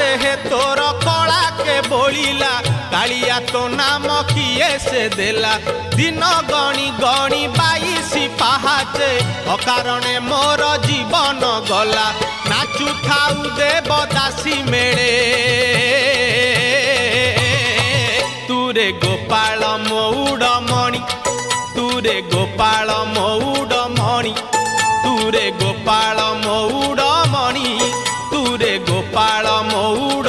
देहे तोर कला के बोलिला कालिया तो नाम किए से देला दिन गणी गणी 22 पाहाचे अकारणे मोर जीवन गला नाचु थाउ देवदासी मेले तुरे गोपाल मौड़मणि तुरे गोपाल मौड़मणि तुरे गोपाल मौड़मणि तुरे गोपाल मौड़